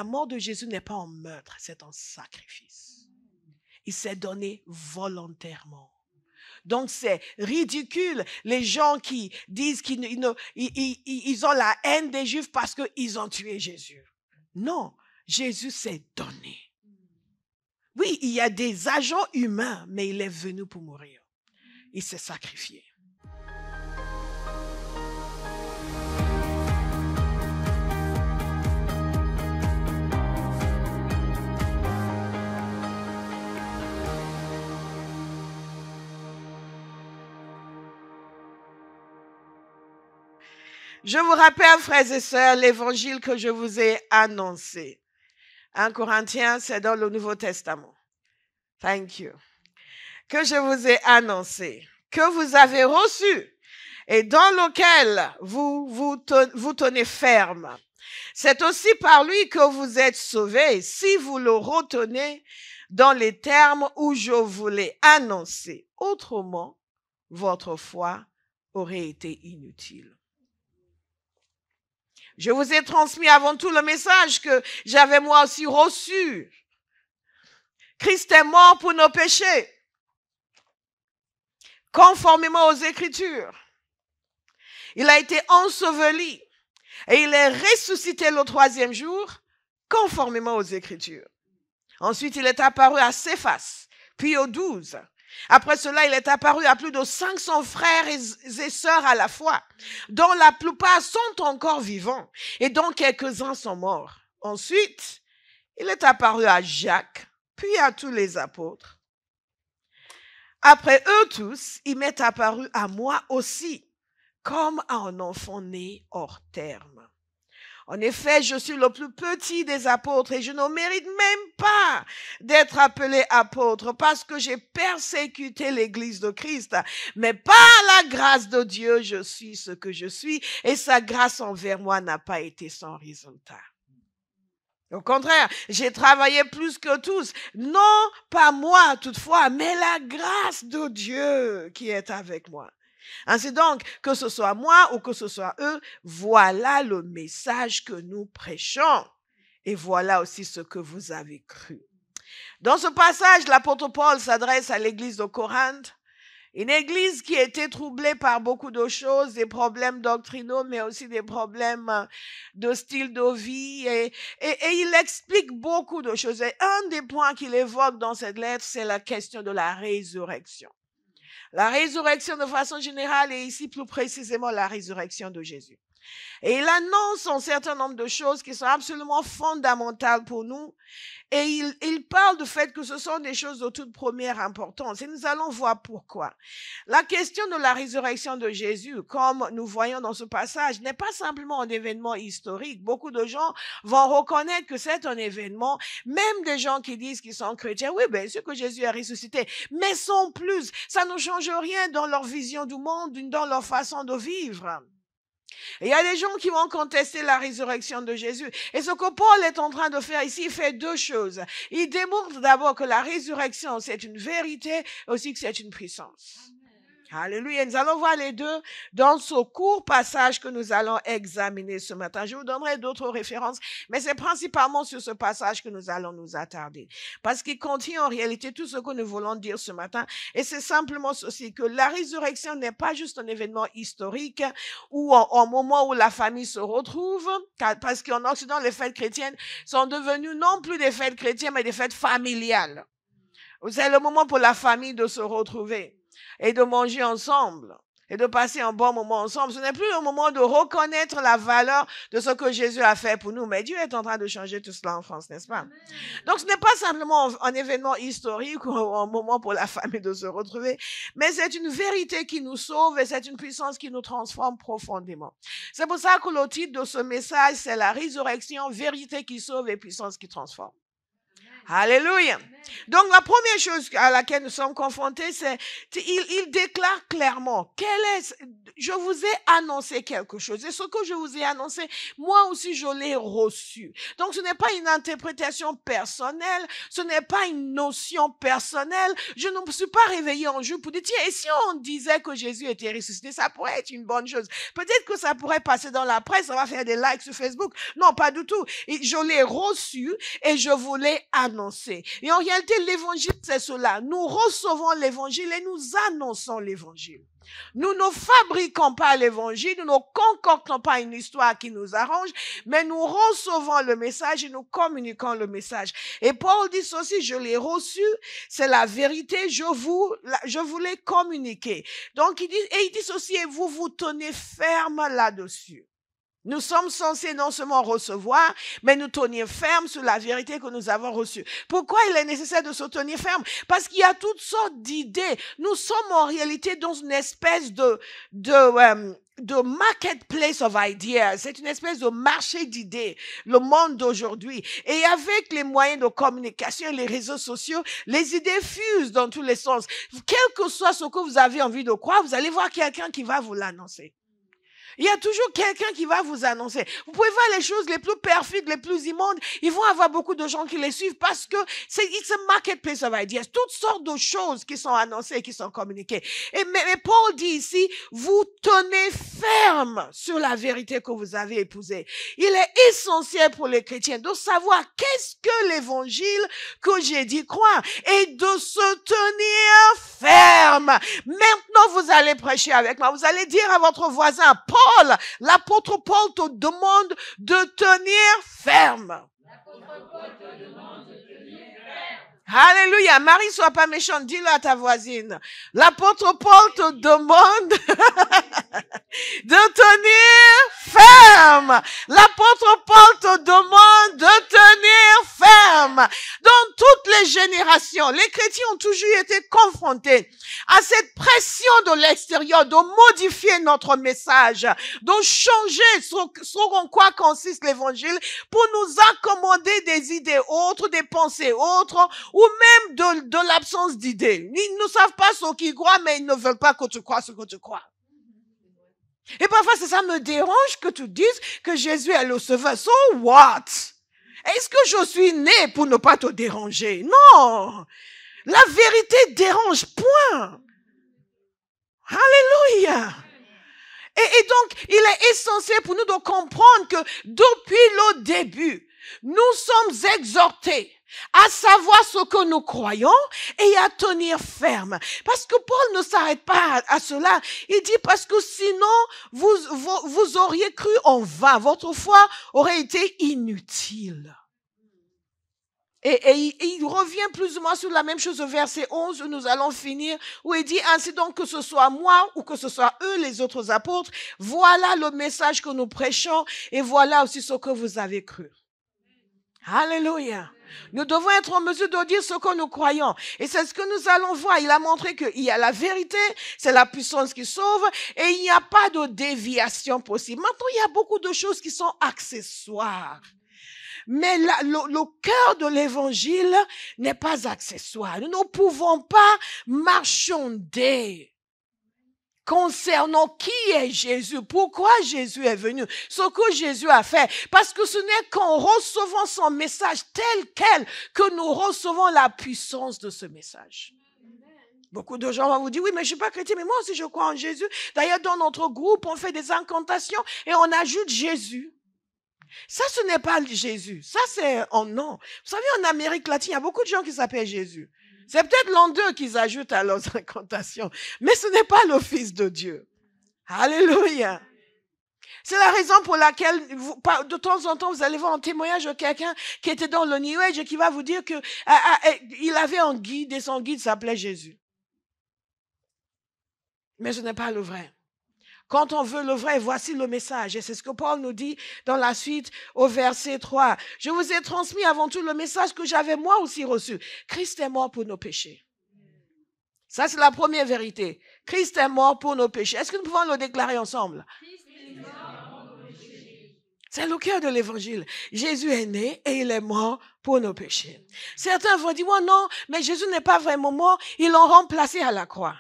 la mort de Jésus n'est pas un meurtre, c'est un sacrifice. Il s'est donné volontairement. Donc, c'est ridicule, les gens qui disent qu'ils ont la haine des Juifs parce qu'ils ont tué Jésus. Non, Jésus s'est donné. Oui, il y a des agents humains, mais il est venu pour mourir. Il s'est sacrifié. Je vous rappelle, frères et sœurs, l'évangile que je vous ai annoncé. 1 Corinthiens, c'est dans le Nouveau Testament. Thank you. Que je vous ai annoncé, que vous avez reçu et dans lequel vous tenez ferme. C'est aussi par lui que vous êtes sauvés, si vous le retenez dans les termes où je vous l'ai annoncé. Autrement, votre foi aurait été inutile. Je vous ai transmis avant tout le message que j'avais moi aussi reçu. Christ est mort pour nos péchés, conformément aux Écritures. Il a été enseveli et il est ressuscité le 3e jour, conformément aux Écritures. Ensuite, il est apparu à Céphas, puis aux 12. Après cela, il est apparu à plus de 500 frères et sœurs à la fois, dont la plupart sont encore vivants et dont quelques-uns sont morts. Ensuite, il est apparu à Jacques, puis à tous les apôtres. Après eux tous, il m'est apparu à moi aussi, comme à un enfant né hors terme. En effet, je suis le plus petit des apôtres et je ne mérite même pas d'être appelé apôtre parce que j'ai persécuté l'Église de Christ. Mais par la grâce de Dieu, je suis ce que je suis et sa grâce envers moi n'a pas été sans résultat. Au contraire, j'ai travaillé plus que tous. Non, pas moi toutefois, mais la grâce de Dieu qui est avec moi. Ainsi donc, que ce soit moi ou que ce soit eux, voilà le message que nous prêchons. Et voilà aussi ce que vous avez cru. Dans ce passage, l'apôtre Paul s'adresse à l'église de Corinthe, une église qui était troublée par beaucoup de choses, des problèmes doctrinaux, mais aussi des problèmes de style de vie. Et il explique beaucoup de choses. Et un des points qu'il évoque dans cette lettre, c'est la question de la résurrection. La résurrection de façon générale et ici plus précisément la résurrection de Jésus. Et il annonce un certain nombre de choses qui sont absolument fondamentales pour nous. Et il parle du fait que ce sont des choses de toute première importance. Et nous allons voir pourquoi. La question de la résurrection de Jésus, comme nous voyons dans ce passage, n'est pas simplement un événement historique. Beaucoup de gens vont reconnaître que c'est un événement. Même des gens qui disent qu'ils sont chrétiens, oui, bien sûr que Jésus est ressuscité. Mais sans plus, ça ne change rien dans leur vision du monde, dans leur façon de vivre. Et il y a des gens qui vont contester la résurrection de Jésus. Et ce que Paul est en train de faire ici, il fait deux choses. Il démontre d'abord que la résurrection, c'est une vérité, aussi que c'est une puissance. Alléluia. Nous allons voir les deux dans ce court passage que nous allons examiner ce matin. Je vous donnerai d'autres références, mais c'est principalement sur ce passage que nous allons nous attarder. Parce qu'il contient en réalité tout ce que nous voulons dire ce matin. Et c'est simplement ceci, que la résurrection n'est pas juste un événement historique ou un moment où la famille se retrouve, parce qu'en Occident, les fêtes chrétiennes sont devenues non plus des fêtes chrétiennes, mais des fêtes familiales. C'est le moment pour la famille de se retrouver et de manger ensemble et de passer un bon moment ensemble. Ce n'est plus le moment de reconnaître la valeur de ce que Jésus a fait pour nous. Mais Dieu est en train de changer tout cela en France, n'est-ce pas? Amen. Donc ce n'est pas simplement un événement historique ou un moment pour la famille de se retrouver, mais c'est une vérité qui nous sauve et c'est une puissance qui nous transforme profondément. C'est pour ça que le titre de ce message, c'est la résurrection, vérité qui sauve et puissance qui transforme. Alléluia. Donc, la première chose à laquelle nous sommes confrontés, c'est, il déclare clairement, je vous ai annoncé quelque chose. Et ce que je vous ai annoncé, moi aussi, je l'ai reçu. Donc, ce n'est pas une interprétation personnelle, ce n'est pas une notion personnelle. Je ne me suis pas réveillée un jour pour dire, tiens, et si on disait que Jésus était ressuscité, ça pourrait être une bonne chose. Peut-être que ça pourrait passer dans la presse, on va faire des likes sur Facebook. Non, pas du tout. Je l'ai reçu et je vous l'ai annoncé. Et en réalité, l'évangile, c'est cela. Nous recevons l'évangile et nous annonçons l'évangile. Nous ne fabriquons pas l'évangile, nous ne concoctons pas une histoire qui nous arrange, mais nous recevons le message et nous communiquons le message. Et Paul dit ceci, je l'ai reçu, c'est la vérité, je vous l'ai communiqué. Donc il dit ceci, et vous vous tenez ferme là-dessus. Nous sommes censés non seulement recevoir, mais nous tenir fermes sur la vérité que nous avons reçue. Pourquoi il est nécessaire de se tenir ferme? Parce qu'il y a toutes sortes d'idées. Nous sommes en réalité dans une espèce de marketplace of ideas. C'est une espèce de marché d'idées, le monde d'aujourd'hui. Et avec les moyens de communication, les réseaux sociaux, les idées fusent dans tous les sens. Quel que soit ce que vous avez envie de croire, vous allez voir quelqu'un qui va vous l'annoncer. Il y a toujours quelqu'un qui va vous annoncer. Vous pouvez voir les choses les plus perfides, les plus immondes. Ils vont avoir beaucoup de gens qui les suivent parce que it's a marketplace of ideas. Toutes sortes de choses qui sont annoncées, qui sont communiquées. Mais Paul dit ici, vous tenez ferme sur la vérité que vous avez épousée. Il est essentiel pour les chrétiens de savoir qu'est-ce que l'évangile que j'ai dit croire et de se tenir ferme. Maintenant, vous allez prêcher avec moi. Vous allez dire à votre voisin, l'apôtre Paul te demande de tenir ferme. Alléluia. Marie, sois pas méchante. Dis-le à ta voisine. L'apôtre Paul te demande de tenir ferme. L'apôtre Paul te demande de tenir ferme. Dans toutes les générations, les chrétiens ont toujours été confrontés à cette pression de l'extérieur de modifier notre message, de changer ce en quoi consiste l'évangile pour nous accommoder des idées autres, des pensées autres, ou même de l'absence d'idées. Ils ne savent pas ce qu'ils croient, mais ils ne veulent pas que tu crois ce que tu crois. Et parfois, ça me dérange que tu dises que Jésus est le sauveur. So what? Est-ce que je suis né pour ne pas te déranger? Non! La vérité dérange, point. Alléluia. Et donc, il est essentiel pour nous de comprendre que depuis le début, nous sommes exhortés à savoir ce que nous croyons et à tenir ferme. Parce que Paul ne s'arrête pas à cela. Il dit parce que sinon, vous auriez cru en vain. Votre foi aurait été inutile. Et il revient plus ou moins sur la même chose au verset 11 où nous allons finir, où il dit, ainsi donc que ce soit moi ou que ce soit eux, les autres apôtres, voilà le message que nous prêchons et voilà aussi ce que vous avez cru. Alléluia. Nous devons être en mesure de dire ce que nous croyons. Et c'est ce que nous allons voir. Il a montré qu'il y a la vérité, c'est la puissance qui sauve et il n'y a pas de déviation possible. Maintenant, il y a beaucoup de choses qui sont accessoires. Mais le cœur de l'évangile n'est pas accessoire. Nous ne pouvons pas marchander concernant qui est Jésus, pourquoi Jésus est venu, ce que Jésus a fait. Parce que ce n'est qu'en recevant son message tel quel que nous recevons la puissance de ce message. Beaucoup de gens vont vous dire, oui, mais je ne suis pas chrétien, mais moi aussi je crois en Jésus. D'ailleurs, dans notre groupe, on fait des incantations et on ajoute Jésus. Ça, ce n'est pas Jésus. Ça, c'est un nom. Vous savez, en Amérique latine, il y a beaucoup de gens qui s'appellent Jésus. C'est peut-être l'an 2 qu'ils ajoutent à leurs incantations. Mais ce n'est pas le Fils de Dieu. Alléluia. C'est la raison pour laquelle, de temps en temps, vous allez voir un témoignage de quelqu'un qui était dans le New Age et qui va vous dire que il avait un guide et son guide s'appelait Jésus. Mais ce n'est pas le vrai. Quand on veut le vrai, voici le message. Et c'est ce que Paul nous dit dans la suite au verset 3. Je vous ai transmis avant tout le message que j'avais moi aussi reçu. Christ est mort pour nos péchés. Ça, c'est la première vérité. Christ est mort pour nos péchés. Est-ce que nous pouvons le déclarer ensemble? C'est le cœur de l'évangile. Jésus est né et il est mort pour nos péchés. Certains vont dire, oh non, mais Jésus n'est pas vraiment mort, ils l'ont remplacé à la croix.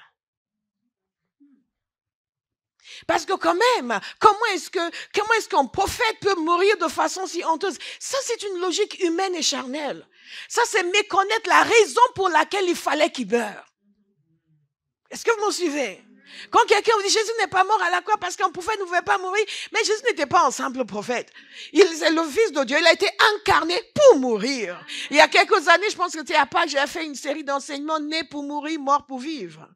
Parce que quand même, comment est-ce qu'un prophète peut mourir de façon si honteuse? Ça, c'est une logique humaine et charnelle. Ça, c'est méconnaître la raison pour laquelle il fallait qu'il meure. Est-ce que vous me suivez? Quand quelqu'un vous dit Jésus n'est pas mort à la croix parce qu'un prophète ne pouvait pas mourir, mais Jésus n'était pas un simple prophète. Il est le Fils de Dieu. Il a été incarné pour mourir. Il y a quelques années, je pense que c'était à Pâques, j'ai fait une série d'enseignements né pour mourir, mort pour vivre.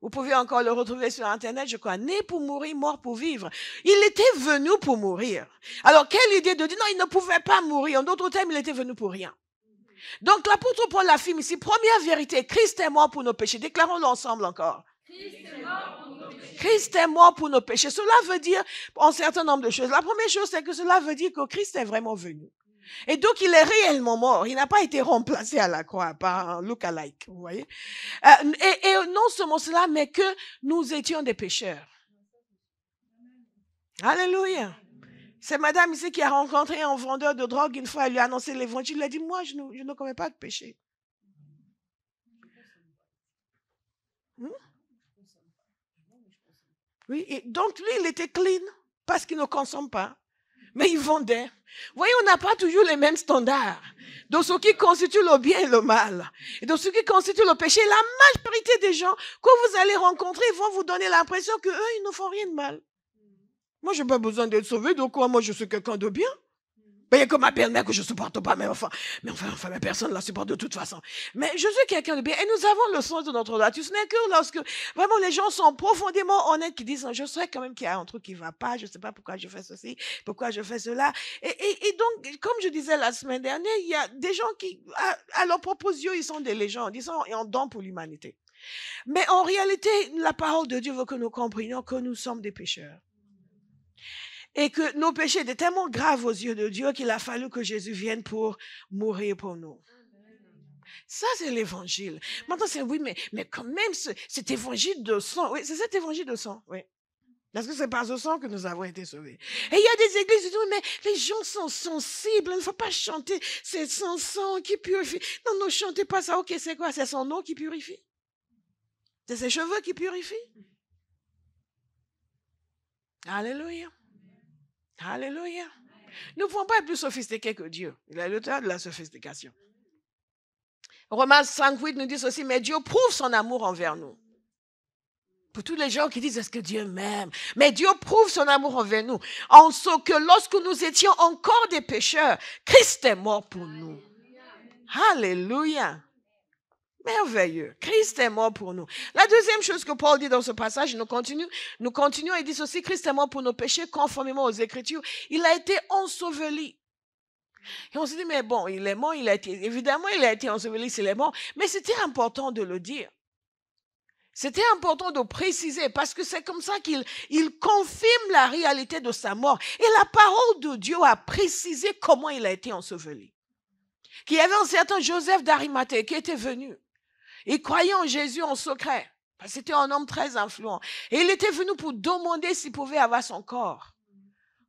Vous pouvez encore le retrouver sur Internet, je crois. Né pour mourir, mort pour vivre. Il était venu pour mourir. Alors, quelle idée de dire non, il ne pouvait pas mourir. En d'autres termes, il était venu pour rien. Donc, l'apôtre Paul l'affirme ici. Première vérité, Christ est mort pour nos péchés. Déclarons-le ensemble encore. Christ est mort pour nos péchés. Cela veut dire un certain nombre de choses. La première chose, c'est que cela veut dire que Christ est vraiment venu. Et donc, il est réellement mort. Il n'a pas été remplacé à la croix par un look-alike, vous voyez. Et non seulement cela, mais que nous étions des pécheurs. Alléluia. C'est madame ici qui a rencontré un vendeur de drogue une fois, elle lui a annoncé l'évangile. Il a dit, moi, je ne commets pas de péché. Oui, et donc lui, il était clean parce qu'il ne consomme pas. Mais il vendait. Vous voyez, on n'a pas toujours les mêmes standards. Donc, ce qui constitue le bien et le mal. Et donc, ce qui constitue le péché, la majorité des gens que vous allez rencontrer vont vous donner l'impression qu'eux, ils ne font rien de mal. Moi, je n'ai pas besoin d'être sauvé, donc moi, je suis quelqu'un de bien. Mais il y a que ma belle-mère que je ne supporte pas, mais enfin, personne ne la supporte de toute façon. Mais je suis quelqu'un de bien. Et nous avons le sens de notre droit. Ce n'est que lorsque vraiment les gens sont profondément honnêtes, qui disent, je sais quand même qu'il y a un truc qui ne va pas, je ne sais pas pourquoi je fais ceci, pourquoi je fais cela. Et donc, comme je disais la semaine dernière, il y a des gens qui, à leurs propres yeux, ils sont des légendes, ils sont en don pour l'humanité. Mais en réalité, la parole de Dieu veut que nous comprenions que nous sommes des pécheurs. Et que nos péchés étaient tellement graves aux yeux de Dieu qu'il a fallu que Jésus vienne pour mourir pour nous. Ça, c'est l'évangile. Maintenant, c'est oui, mais quand même, cet évangile de sang, oui, c'est cet évangile de sang, oui. Parce que c'est par ce sang que nous avons été sauvés. Et il y a des églises qui disent, mais les gens sont sensibles, il ne faut pas chanter, c'est son sang qui purifie. Non, ne chantez pas ça, ok, c'est quoi? C'est son eau qui purifie? C'est ses cheveux qui purifient? Alléluia. Alléluia. Nous ne pouvons pas être plus sophistiqués que Dieu. Il est l'auteur de la sophistication. Romains 5:8 nous dit aussi, mais Dieu prouve son amour envers nous. Pour tous les gens qui disent, est-ce que Dieu m'aime? Mais Dieu prouve son amour envers nous. En ce que lorsque nous étions encore des pécheurs, Christ est mort pour nous. Alléluia. Merveilleux. Christ est mort pour nous. La deuxième chose que Paul dit dans ce passage, nous continuons et dit ceci, Christ est mort pour nos péchés conformément aux Écritures. Il a été enseveli. Et on se dit, mais bon, il est mort, évidemment, il a été enseveli s'il est mort, mais c'était important de le dire. C'était important de préciser parce que c'est comme ça qu'il confirme la réalité de sa mort. Et la parole de Dieu a précisé comment il a été enseveli. Qu'il y avait un certain Joseph d'Arimathée qui était venu. Il croyait en Jésus en secret. Parce que c'était un homme très influent. Et il était venu pour demander s'il pouvait avoir son corps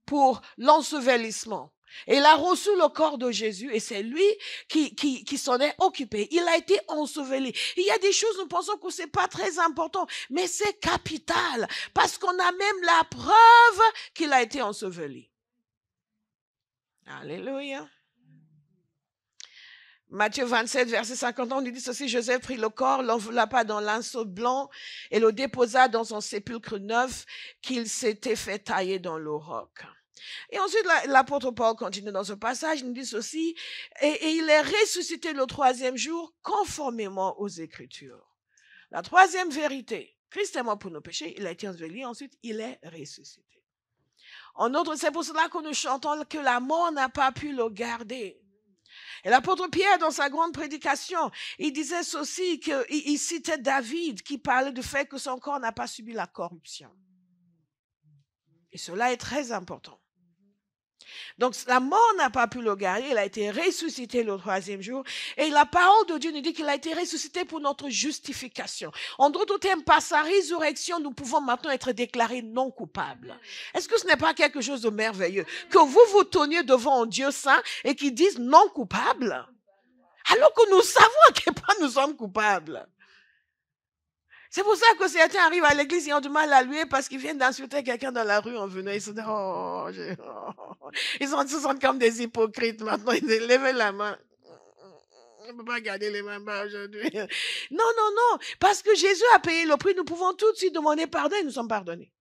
pour l'ensevelissement. Et il a reçu le corps de Jésus et c'est lui qui s'en est occupé. Il a été enseveli. Il y a des choses, nous pensons que ce n'est pas très important, mais c'est capital parce qu'on a même la preuve qu'il a été enseveli. Alléluia. Matthieu 27, verset 50, on dit ceci, Joseph prit le corps, l'enveloppa dans linceau blanc et le déposa dans un sépulcre neuf qu'il s'était fait tailler dans le roc. Et ensuite, l'apôtre Paul continue dans ce passage, il nous dit ceci, et il est ressuscité le 3e jour conformément aux Écritures. La 3e vérité, Christ est mort pour nos péchés, il a été enseveli, ensuite il est ressuscité. En outre, c'est pour cela que nous chantons que la mort n'a pas pu le garder. Et l'apôtre Pierre, dans sa grande prédication, il disait ceci, qu'il citait David qui parlait du fait que son corps n'a pas subi la corruption. Et cela est très important. Donc, la mort n'a pas pu le garder. Il a été ressuscité le 3e jour. Et la parole de Dieu nous dit qu'il a été ressuscité pour notre justification. En d'autres termes, par sa résurrection, nous pouvons maintenant être déclarés non coupables. Est-ce que ce n'est pas quelque chose de merveilleux? Que vous vous tourniez devant un Dieu saint et qu'il dise non coupable? Alors que nous savons à quel point nous sommes coupables. C'est pour ça que certains arrivent à l'église et ont du mal à louer parce qu'ils viennent d'insulter quelqu'un dans la rue en venant. Ils se disent, ils se sentent comme des hypocrites maintenant. Ils lèvent la main. On ne peut pas garder les mains bas aujourd'hui. Non, non, non. Parce que Jésus a payé le prix. Nous pouvons tout de suite demander pardon et nous sommes pardonnés.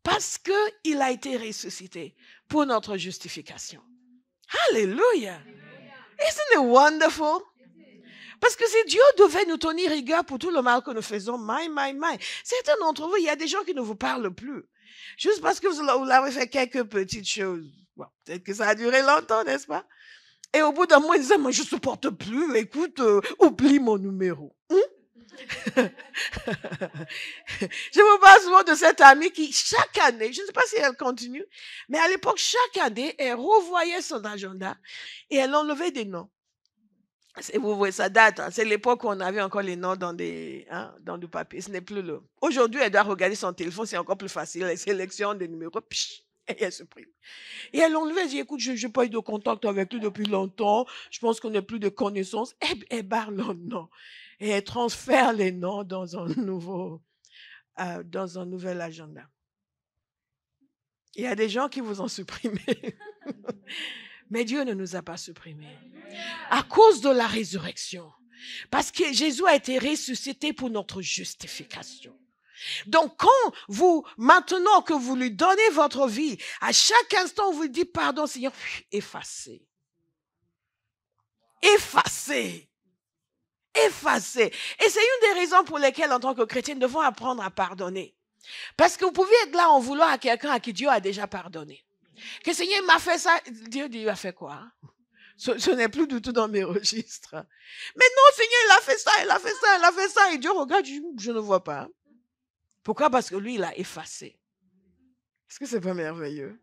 Parce qu'il a été ressuscité pour notre justification. Alléluia. Isn't it wonderful? Parce que si Dieu devait nous tenir rigueur pour tout le mal que nous faisons, certains d'entre vous, il y a des gens qui ne vous parlent plus. Juste parce que vous avez fait quelques petites choses. Bon, peut-être que ça a duré longtemps, n'est-ce pas? Et au bout d'un mois, ils disaient, moi, je ne supporte plus. Écoute, oublie mon numéro. Je vous parle souvent de cette amie qui, chaque année, je ne sais pas si elle continue, mais à l'époque, chaque année, elle revoyait son agenda et elle enlevait des noms. Vous voyez, ça date. Hein. C'est l'époque où on avait encore les noms dans du papier. Ce n'est plus le. Aujourd'hui, elle doit regarder son téléphone, c'est encore plus facile. Elle sélectionne des numéros, et elle supprime. Et elle enlevait, elle dit, écoute, je n'ai pas eu de contact avec lui depuis longtemps. Je pense qu'on n'a plus de connaissances. Elle barre leur nom. Et elle transfère les noms dans un nouvel agenda. Il y a des gens qui vous ont supprimé. Mais Dieu ne nous a pas supprimés. À cause de la résurrection. Parce que Jésus a été ressuscité pour notre justification. Donc, maintenant que vous lui donnez votre vie, à chaque instant, vous dites pardon, Seigneur, effacez. Effacez. Effacez. Et c'est une des raisons pour lesquelles, en tant que chrétien, nous devons apprendre à pardonner. Parce que vous pouvez être là en voulant à quelqu'un à qui Dieu a déjà pardonné. Que Seigneur m'a fait ça. Dieu dit, il a fait quoi? Ce n'est plus du tout dans mes registres. Mais non, Seigneur, il a fait ça, il a fait ça, il a fait ça. Et Dieu regarde, je ne vois pas. Pourquoi? Parce que lui, il a effacé. Est-ce que c'est pas merveilleux?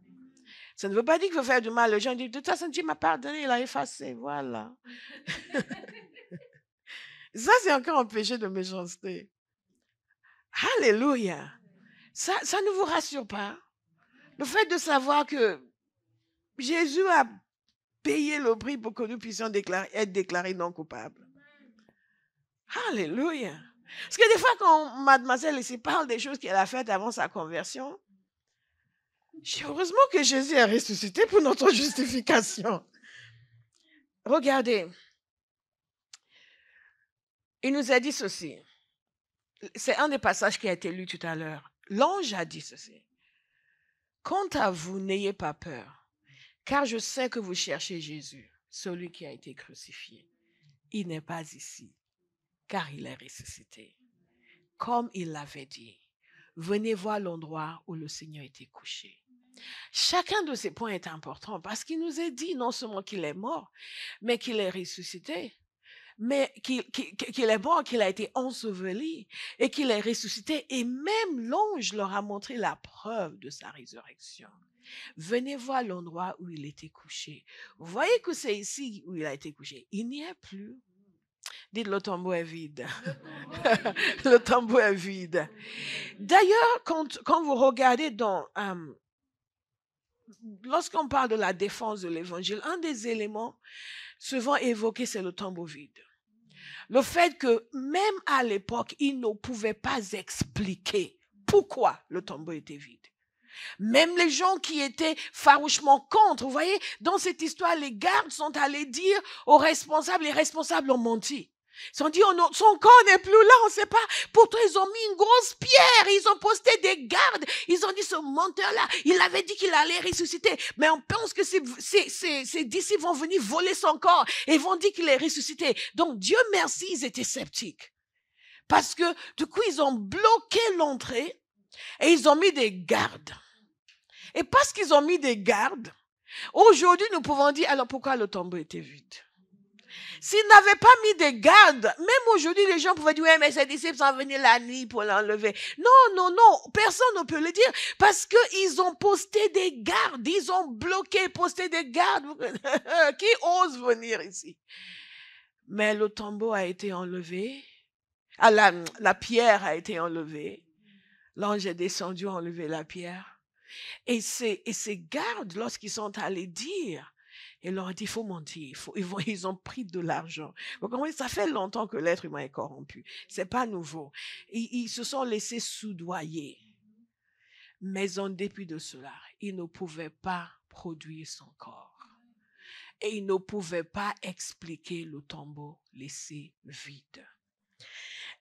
Ça ne veut pas dire qu'il faut faire du mal. Les gens disent, de toute façon, Dieu m'a pardonné, il a effacé. Voilà. Ça, c'est encore un péché de méchanceté. Alléluia. Ça ne vous rassure pas? Le fait de savoir que Jésus a payé le prix pour que nous puissions être déclarés non coupables. Alléluia. Parce que des fois, quand mademoiselle ici parle des choses qu'elle a faites avant sa conversion, je dis heureusement que Jésus est ressuscité pour notre justification. Regardez. Il nous a dit ceci. C'est un des passages qui a été lu tout à l'heure. L'ange a dit ceci. Quant à vous, n'ayez pas peur, car je sais que vous cherchez Jésus, celui qui a été crucifié. Il n'est pas ici, car il est ressuscité. Comme il l'avait dit, venez voir l'endroit où le Seigneur était couché. Chacun de ces points est important parce qu'il nous est dit non seulement qu'il est mort, mais qu'il est ressuscité. Mais qu'il est mort, qu'il a été enseveli et qu'il est ressuscité. Et même l'ange leur a montré la preuve de sa résurrection. Venez voir l'endroit où il était couché. Vous voyez que c'est ici où il a été couché. Il n'y est plus. Dites, le tombeau est vide. Le tombeau est vide. D'ailleurs, quand vous regardez lorsqu'on parle de la défense de l'évangile, un des éléments souvent évoqués, c'est le tombeau vide. Le fait que même à l'époque, ils ne pouvaient pas expliquer pourquoi le tombeau était vide. Même les gens qui étaient farouchement contre, vous voyez, dans cette histoire, les gardes sont allés dire aux responsables, les responsables ont menti. Ils ont dit, son corps n'est plus là, on ne sait pas. Pourtant, ils ont mis une grosse pierre, ils ont posté des gardes. Ils ont dit, ce menteur-là, il avait dit qu'il allait ressusciter. Mais on pense que ses disciples vont venir voler son corps et ils vont dire qu'il est ressuscité. Donc, Dieu merci, ils étaient sceptiques. Parce que, du coup, ils ont bloqué l'entrée et ils ont mis des gardes. Et parce qu'ils ont mis des gardes, aujourd'hui, nous pouvons dire, alors pourquoi le tombeau était vide? S'il n'avait pas mis des gardes, même aujourd'hui, les gens pouvaient dire, ouais, mais ses disciples sont venus la nuit pour l'enlever. Non, personne ne peut le dire parce qu'ils ont posté des gardes, ils ont bloqué, posté des gardes. Qui ose venir ici? Mais le tombeau a été enlevé, la pierre a été enlevée, l'ange est descendu, enlever la pierre. Et ces gardes, lorsqu'ils sont allés dire, ils leur ont dit, il faut mentir, ils ont pris de l'argent. Ça fait longtemps que l'être humain est corrompu. C'est pas nouveau. Ils se sont laissés soudoyer. Mais en dépit de cela, ils ne pouvaient pas produire son corps. Et ils ne pouvaient pas expliquer le tombeau laissé vide.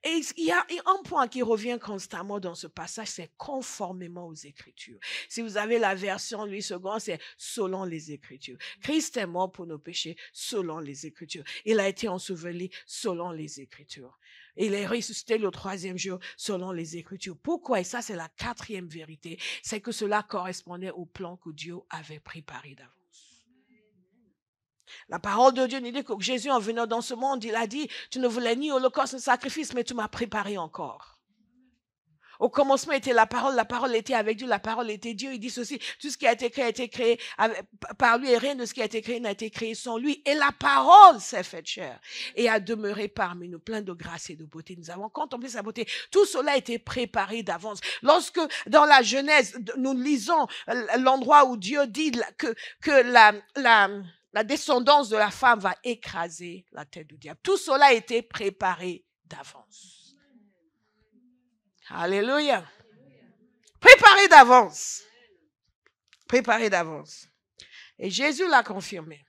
Et il y a un point qui revient constamment dans ce passage, c'est conformément aux Écritures. Si vous avez la version Louis II, c'est selon les Écritures. Christ est mort pour nos péchés selon les Écritures. Il a été enseveli selon les Écritures. Il est ressuscité le 3e jour selon les Écritures. Pourquoi? Et ça, c'est la 4e vérité. C'est que cela correspondait au plan que Dieu avait préparé d'avance. La parole de Dieu nous dit que Jésus, en venant dans ce monde, il a dit, tu ne voulais ni holocauste ni sacrifice, mais tu m'as préparé encore. Au commencement était la parole était avec Dieu, la parole était Dieu. Il dit ceci, tout ce qui a été créé par lui et rien de ce qui a été créé n'a été créé sans lui. Et la parole s'est faite chair et a demeuré parmi nous, plein de grâce et de beauté. Nous avons contemplé sa beauté. Tout cela a été préparé d'avance. Lorsque dans la Genèse, nous lisons l'endroit où Dieu dit que la descendance de la femme va écraser la tête du diable. Tout cela a été préparé d'avance. Alléluia. Préparé d'avance. Préparé d'avance. Et Jésus l'a confirmé.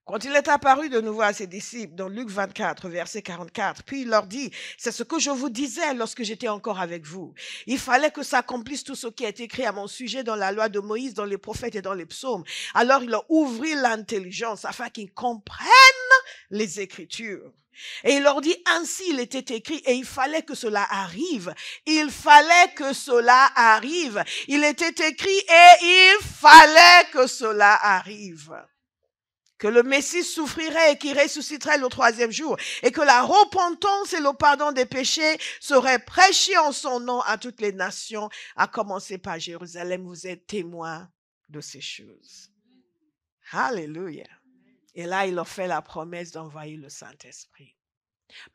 Quand il est apparu de nouveau à ses disciples, dans Luc 24, verset 44, puis il leur dit, c'est ce que je vous disais lorsque j'étais encore avec vous. Il fallait que s'accomplisse tout ce qui a été écrit à mon sujet dans la loi de Moïse, dans les prophètes et dans les psaumes. Alors il leur ouvrit l'intelligence afin qu'ils comprennent les Écritures. Et il leur dit, ainsi il était écrit, et il fallait que cela arrive. Il fallait que cela arrive. Il était écrit, et il fallait que cela arrive. Que le Messie souffrirait et qu'il ressusciterait le 3e jour, et que la repentance et le pardon des péchés seraient prêchés en son nom à toutes les nations, à commencer par Jérusalem. Vous êtes témoins de ces choses. Alléluia. Et là, il leur fait la promesse d'envoyer le Saint-Esprit.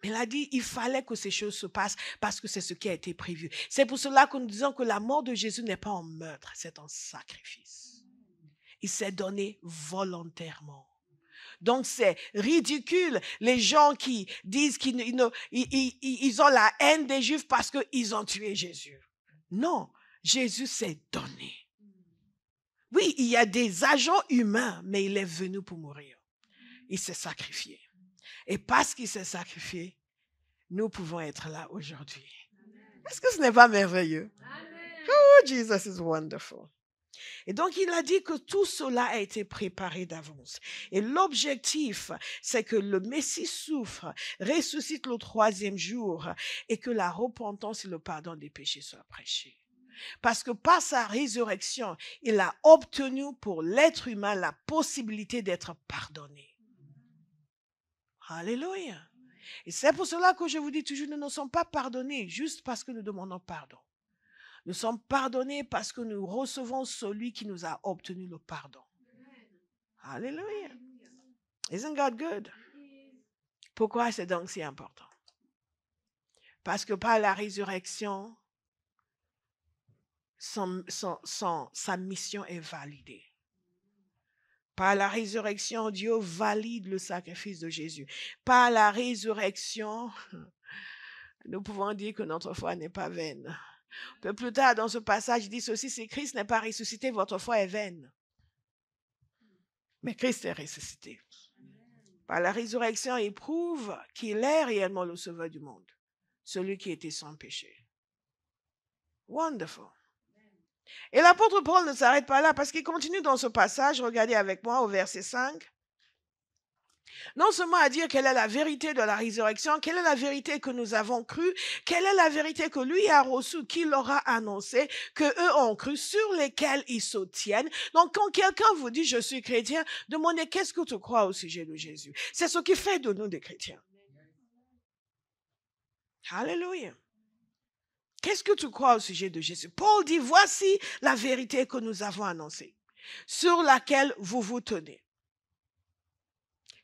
Mais il a dit, il fallait que ces choses se passent parce que c'est ce qui a été prévu. C'est pour cela que nous disons que la mort de Jésus n'est pas un meurtre, c'est un sacrifice. Il s'est donné volontairement. Donc c'est ridicule les gens qui disent qu'ils ont la haine des Juifs parce qu'ils ont tué Jésus. Non, Jésus s'est donné. Oui, il y a des agents humains, mais il est venu pour mourir. Il s'est sacrifié. Et parce qu'il s'est sacrifié, nous pouvons être là aujourd'hui. Est-ce que ce n'est pas merveilleux? Amen. Oh, Jesus is wonderful. Et donc, il a dit que tout cela a été préparé d'avance. Et l'objectif, c'est que le Messie souffre, ressuscite le 3e jour et que la repentance et le pardon des péchés soient prêchés. Parce que par sa résurrection, il a obtenu pour l'être humain la possibilité d'être pardonné. Alléluia. Et c'est pour cela que je vous dis toujours, nous ne sommes pas pardonnés juste parce que nous demandons pardon. Nous sommes pardonnés parce que nous recevons celui qui nous a obtenu le pardon. Alléluia. Isn't God good? Pourquoi c'est donc si important? Parce que par la résurrection, sa mission est validée. Par la résurrection, Dieu valide le sacrifice de Jésus. Par la résurrection, nous pouvons dire que notre foi n'est pas vaine. Un peu plus tard, dans ce passage, il dit ceci, si Christ n'est pas ressuscité, votre foi est vaine. Mais Christ est ressuscité. Par la résurrection, il prouve qu'il est réellement le sauveur du monde, celui qui était sans péché. Wonderful. Et l'apôtre Paul ne s'arrête pas là parce qu'il continue dans ce passage. Regardez avec moi au verset 5. Non seulement à dire quelle est la vérité de la résurrection, quelle est la vérité que nous avons crue, quelle est la vérité que lui a reçue, qu'il leur a annoncé, que eux ont cru, sur lesquels ils se tiennent. Donc, quand quelqu'un vous dit « je suis chrétien », demandez « qu'est-ce que tu crois au sujet de Jésus ?» C'est ce qui fait de nous des chrétiens. Alléluia. Qu'est-ce que tu crois au sujet de Jésus? Paul dit « voici la vérité que nous avons annoncée, sur laquelle vous vous tenez. »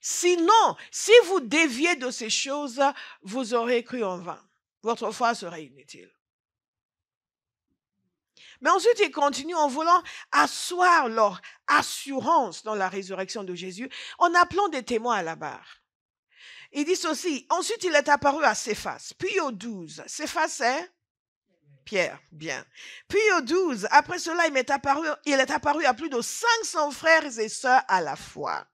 Sinon, si vous déviez de ces choses, vous aurez cru en vain. Votre foi serait inutile. Mais ensuite, il continue en voulant asseoir leur assurance dans la résurrection de Jésus en appelant des témoins à la barre. Il dit ceci, ensuite il est apparu à Céphas, puis aux 12. Céphas c'est Pierre, bien. Puis aux 12, après cela, il est apparu à plus de 500 frères et sœurs à la fois,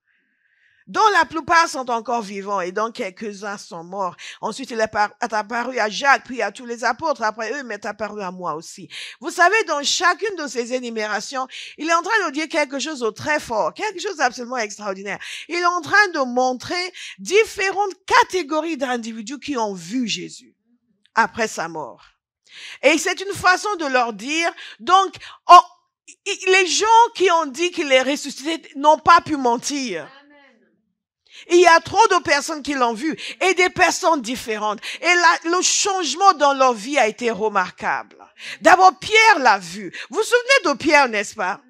dont la plupart sont encore vivants et dont quelques-uns sont morts. Ensuite, il est apparu à Jacques, puis à tous les apôtres. Après eux, il m'est apparu à moi aussi. Vous savez, dans chacune de ces énumérations, il est en train de dire quelque chose de très fort, quelque chose d'absolument extraordinaire. Il est en train de montrer différentes catégories d'individus qui ont vu Jésus après sa mort. Et c'est une façon de leur dire, donc, les gens qui ont dit qu'il est ressuscité n'ont pas pu mentir. Il y a trop de personnes qui l'ont vu et des personnes différentes. Et le changement dans leur vie a été remarquable. D'abord, Pierre l'a vu. Vous vous souvenez de Pierre, n'est-ce pas?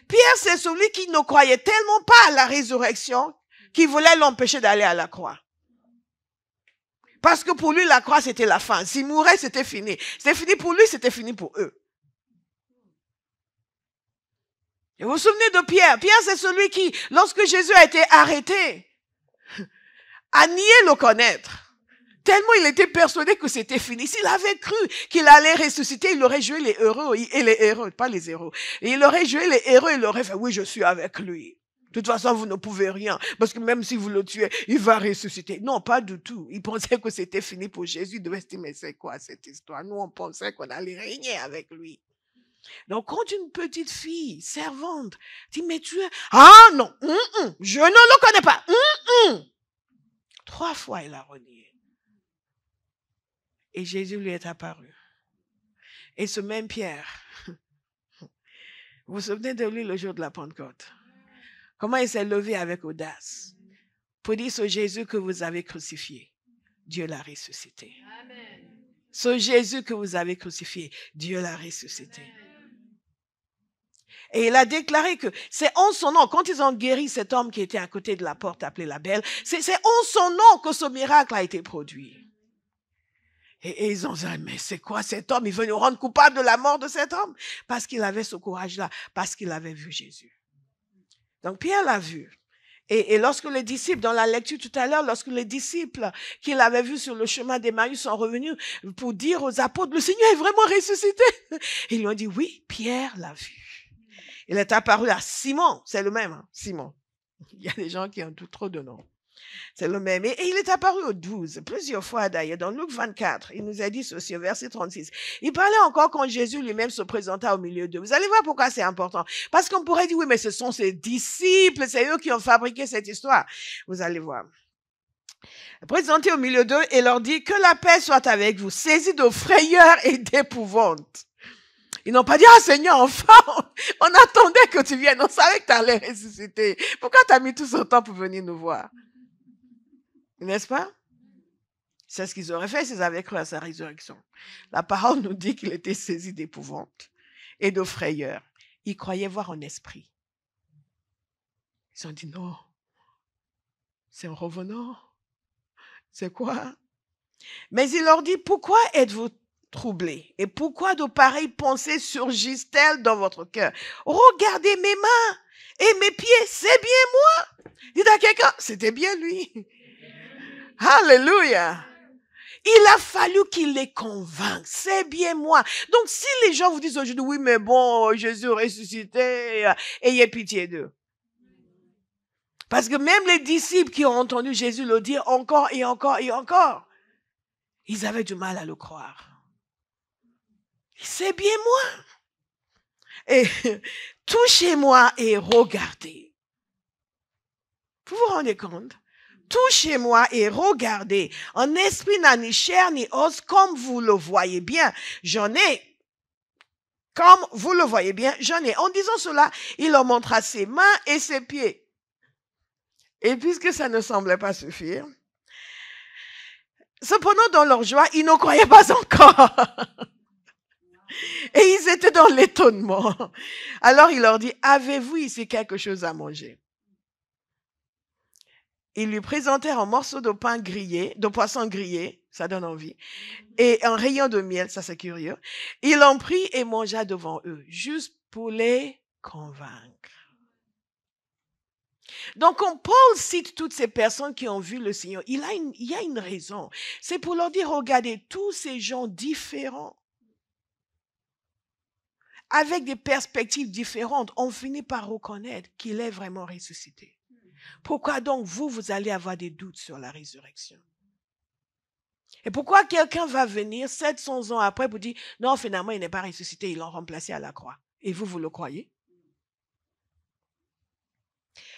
Pierre, c'est celui qui ne croyait tellement pas à la résurrection qu'il voulait l'empêcher d'aller à la croix. Parce que pour lui, la croix, c'était la fin. S'il mourait, c'était fini. C'était fini pour lui, c'était fini pour eux. Et vous vous souvenez de Pierre? Pierre, c'est celui qui, lorsque Jésus a été arrêté, a nié le connaître. Tellement il était persuadé que c'était fini. S'il avait cru qu'il allait ressusciter, il aurait joué les héros, et les héros, pas les héros. Et il aurait joué les héros, il aurait fait, oui, je suis avec lui. De toute façon, vous ne pouvez rien, parce que même si vous le tuez, il va ressusciter. Non, pas du tout. Il pensait que c'était fini pour Jésus. Il devait se dire, mais c'est quoi cette histoire? Nous, on pensait qu'on allait régner avec lui. Donc, quand une petite fille, servante, dit, mais tu es... Ah non, je ne le connais pas. 3 fois, il a renié. Et Jésus lui est apparu. Et ce même Pierre, vous vous souvenez de lui le jour de la Pentecôte? Comment il s'est levé avec audace pour dire ce Jésus que vous avez crucifié, Dieu l'a ressuscité. Amen. Ce Jésus que vous avez crucifié, Dieu l'a ressuscité. Amen. Et il a déclaré que c'est en son nom, quand ils ont guéri cet homme qui était à côté de la porte appelée la Belle, c'est en son nom que ce miracle a été produit. Et ils ont dit, mais c'est quoi cet homme? Il veut nous rendre coupables de la mort de cet homme. Parce qu'il avait ce courage-là, parce qu'il avait vu Jésus. Donc Pierre l'a vu. Et lorsque les disciples, dans la lecture tout à l'heure, lorsque les disciples qu'il avait vus sur le chemin d'Emmaüs sont revenus pour dire aux apôtres, le Seigneur est vraiment ressuscité. Ils lui ont dit, oui, Pierre l'a vu. Il est apparu à Simon, c'est le même, hein, Simon. Il y a des gens qui ont trop de noms. C'est le même. Et il est apparu aux 12, plusieurs fois d'ailleurs. Dans Luc 24, il nous a dit ceci, au verset 36. Il parlait encore quand Jésus lui-même se présenta au milieu d'eux. Vous allez voir pourquoi c'est important. Parce qu'on pourrait dire, oui, mais ce sont ses disciples, c'est eux qui ont fabriqué cette histoire. Vous allez voir. Présenté au milieu d'eux et leur dit, que la paix soit avec vous, saisis de frayeur et d'épouvante. Ils n'ont pas dit, ah Seigneur, enfin, on attendait que tu viennes, on savait que tu allais ressusciter. Pourquoi tu as mis tout ce temps pour venir nous voir? N'est-ce pas? C'est ce qu'ils auraient fait s'ils avaient cru à sa résurrection. La parole nous dit qu'il était saisi d'épouvante et de frayeur. Ils croyaient voir un esprit. Ils ont dit, non, c'est un revenant. C'est quoi? Mais il leur dit, pourquoi êtes-vous troublés? Et pourquoi de pareilles pensées surgissent-elles dans votre cœur? Regardez mes mains et mes pieds, c'est bien moi. Dites à quelqu'un, c'était bien lui. Alléluia. Il a fallu qu'il les convainque. C'est bien moi. Donc, si les gens vous disent aujourd'hui, oui, mais bon, Jésus ressuscité, ayez pitié d'eux. Parce que même les disciples qui ont entendu Jésus le dire encore et encore et encore, ils avaient du mal à le croire. C'est bien moi. Et touchez-moi et regardez. Vous vous rendez compte? touchez-moi et regardez. En esprit n'a ni chair ni os, comme vous le voyez bien. J'en ai. Comme vous le voyez bien, j'en ai. En disant cela, il leur montra ses mains et ses pieds. Et puisque ça ne semblait pas suffire, cependant dans leur joie, ils ne croyaient pas encore. Et ils étaient dans l'étonnement. Alors il leur dit, avez-vous ici quelque chose à manger? Ils lui présentèrent un morceau de pain grillé, de poisson grillé, ça donne envie, et un rayon de miel, ça c'est curieux. Il en prit et mangea devant eux, juste pour les convaincre. Donc, quand Paul cite toutes ces personnes qui ont vu le Seigneur, il y a une raison. C'est pour leur dire, regardez, tous ces gens différents, avec des perspectives différentes, on finit par reconnaître qu'il est vraiment ressuscité. Pourquoi donc vous allez avoir des doutes sur la résurrection? Et pourquoi quelqu'un va venir 700 ans après pour dire, non, finalement, il n'est pas ressuscité, ils l'ont remplacé à la croix. Et vous le croyez?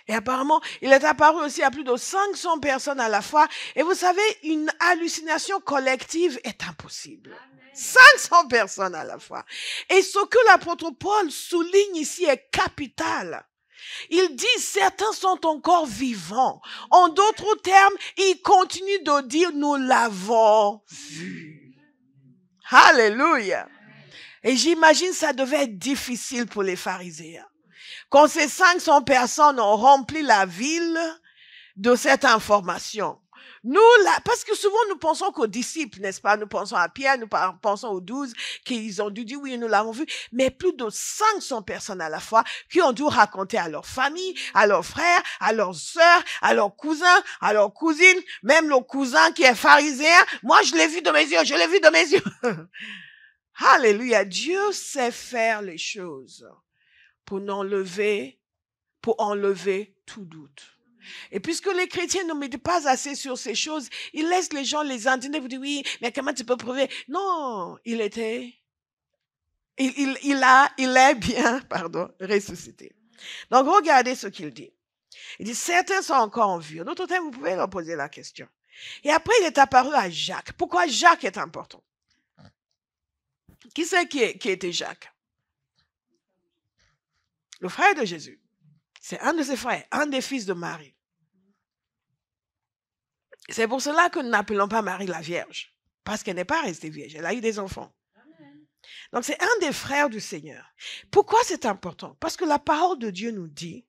Et apparemment, il est apparu aussi à plus de 500 personnes à la fois. Et vous savez, une hallucination collective est impossible. Amen. 500 personnes à la fois. Et ce que l'apôtre Paul souligne ici est capital. Il dit, certains sont encore vivants. En d'autres termes, il continue de dire, nous l'avons vu. Alléluia. Et j'imagine ça devait être difficile pour les pharisiens. Quand ces 500 personnes ont rempli la ville de cette information. Nous, là, parce que souvent nous pensons qu'aux disciples, n'est-ce pas? Nous pensons à Pierre, nous pensons aux 12 qui ont dû dire oui, nous l'avons vu. Mais plus de 500 personnes à la fois qui ont dû raconter à leur famille, à leurs frères, à leurs sœurs, à leurs cousins, à leurs cousines, même le cousin qui est pharisien. Moi, je l'ai vu de mes yeux, je l'ai vu de mes yeux. Alléluia. Dieu sait faire les choses pour enlever tout doute. Et puisque les chrétiens ne mettent pas assez sur ces choses, ils laissent les gens les entendre, vous dire oui, mais comment tu peux prouver? Non, il est bien, ressuscité. Donc regardez ce qu'il dit. Il dit, certains sont encore en vie. En d'autres termes, vous pouvez leur poser la question. Et après, il est apparu à Jacques. Pourquoi Jacques est important? Qui c'est qui était Jacques? Le frère de Jésus. C'est un de ses frères, un des fils de Marie. C'est pour cela que nous n'appelons pas Marie la Vierge, parce qu'elle n'est pas restée vierge, elle a eu des enfants. Amen. Donc c'est un des frères du Seigneur. Pourquoi c'est important? Parce que la parole de Dieu nous dit,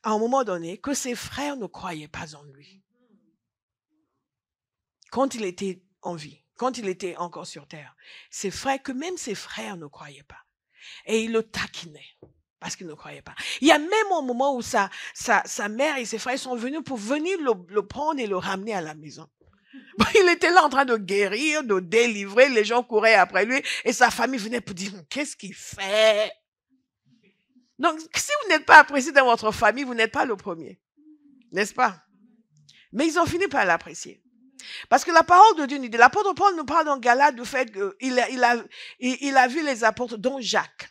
à un moment donné, que ses frères ne croyaient pas en lui. Quand il était en vie, quand il était encore sur terre, même ses frères ne croyaient pas. Et il le taquinait. Parce qu'il ne croyait pas. Il y a même un moment où sa mère et ses frères sont venus pour venir le prendre et le ramener à la maison. Il était là en train de guérir, de délivrer, les gens couraient après lui et sa famille venait pour dire, qu'est-ce qu'il fait? Donc, si vous n'êtes pas apprécié dans votre famille, vous n'êtes pas le premier. N'est-ce pas? Mais ils ont fini par l'apprécier. Parce que la parole de Dieu nous dit, l'apôtre Paul nous parle dans Galates du fait qu'il a vu les apôtres, dont Jacques.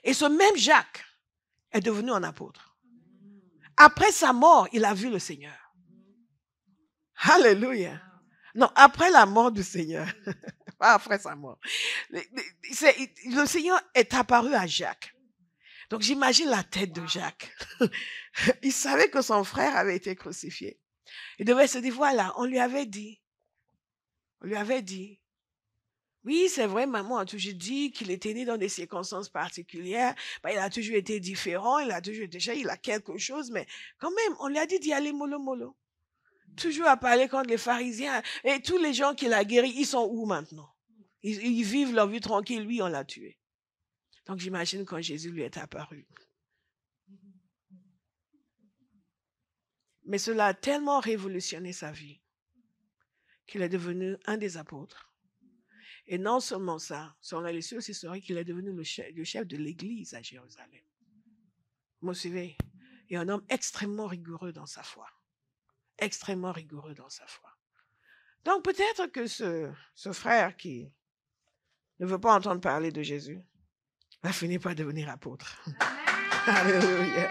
Et ce même Jacques est devenu un apôtre. Après sa mort, il a vu le Seigneur. Alléluia. Non, après la mort du Seigneur. Pas après sa mort. Le Seigneur est apparu à Jacques. Donc j'imagine la tête de Jacques. Il savait que son frère avait été crucifié. Il devait se dire, voilà, on lui avait dit. Oui, c'est vrai, maman a toujours dit qu'il était né dans des circonstances particulières. Il a toujours été différent, il a quelque chose, mais quand même, on lui a dit d'y aller mollo mollo. Toujours à parler contre les pharisiens. Et tous les gens qu'il a guéris, ils sont où maintenant? Ils vivent leur vie tranquille, lui, on l'a tué. Donc j'imagine quand Jésus lui est apparu. Mais cela a tellement révolutionné sa vie qu'il est devenu un des apôtres. Et non seulement ça, selon les sources historiques, il est devenu le chef de l'église à Jérusalem. Vous me suivez? Et un homme extrêmement rigoureux dans sa foi. Extrêmement rigoureux dans sa foi. Donc peut-être que ce frère qui ne veut pas entendre parler de Jésus va finir par devenir apôtre. Alléluia.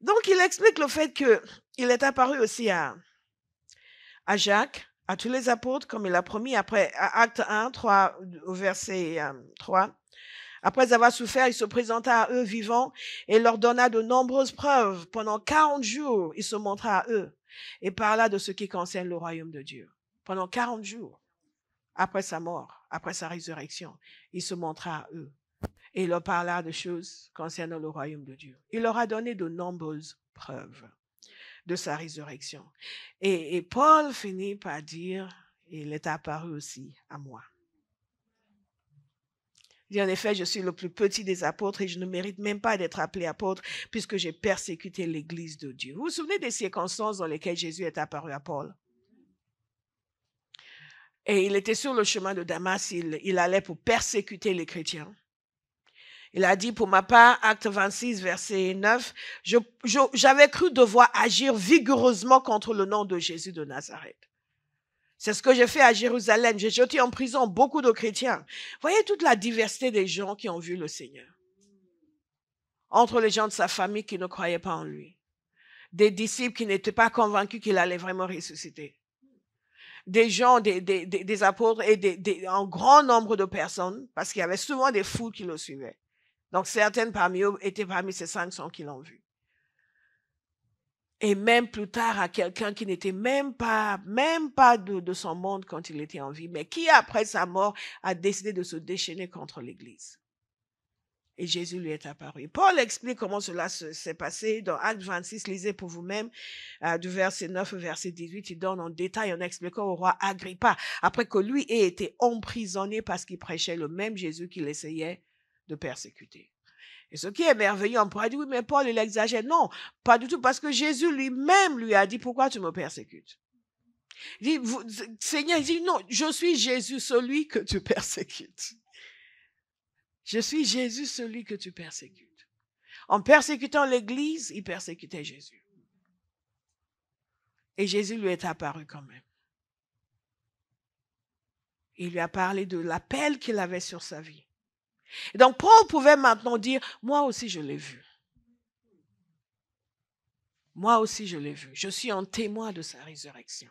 Donc, il explique le fait qu'il est apparu aussi à Jacques, à tous les apôtres, comme il a promis après Acte 1, 3, au verset 3. Après avoir souffert, il se présenta à eux vivants et leur donna de nombreuses preuves. Pendant 40 jours, il se montra à eux et parla de ce qui concerne le royaume de Dieu. Pendant 40 jours, après sa mort, après sa résurrection, il se montra à eux et il leur parla de choses concernant le royaume de Dieu. Il leur a donné de nombreuses preuves de sa résurrection. Et Paul finit par dire, il est apparu aussi à moi. Il dit, en effet, je suis le plus petit des apôtres et je ne mérite même pas d'être appelé apôtre puisque j'ai persécuté l'Église de Dieu. Vous vous souvenez des circonstances dans lesquelles Jésus est apparu à Paul? Et il était sur le chemin de Damas, il allait pour persécuter les chrétiens. Il a dit, pour ma part, acte 26, verset 9, j'avais cru devoir agir vigoureusement contre le nom de Jésus de Nazareth. C'est ce que j'ai fait à Jérusalem. J'ai jeté en prison beaucoup de chrétiens. Voyez toute la diversité des gens qui ont vu le Seigneur. Entre les gens de sa famille qui ne croyaient pas en lui. Des disciples qui n'étaient pas convaincus qu'il allait vraiment ressusciter. Des gens, des apôtres et un grand nombre de personnes, parce qu'il y avait souvent des foules qui le suivaient. Donc certaines parmi eux étaient parmi ces 500 qui l'ont vu. Et même plus tard à quelqu'un qui n'était même pas de son monde quand il était en vie, mais qui après sa mort a décidé de se déchaîner contre l'Église. Et Jésus lui est apparu. Paul explique comment cela s'est passé dans Acte 26, lisez pour vous-même, du verset 9 au verset 18, il donne en détail en expliquant au roi Agrippa, après que lui ait été emprisonné parce qu'il prêchait le même Jésus qu'il essayait de persécuter. Et ce qui est merveilleux, on pourrait dire, oui, mais Paul, il exagère. Non, pas du tout, parce que Jésus lui-même lui a dit, pourquoi tu me persécutes? Il dit, Seigneur, il dit, non, je suis Jésus, celui que tu persécutes. Je suis Jésus, celui que tu persécutes. En persécutant l'Église, il persécutait Jésus. Et Jésus lui est apparu quand même. Il lui a parlé de l'appel qu'il avait sur sa vie. Et donc, Paul pouvait maintenant dire, moi aussi je l'ai vu. Moi aussi je l'ai vu. Je suis un témoin de sa résurrection.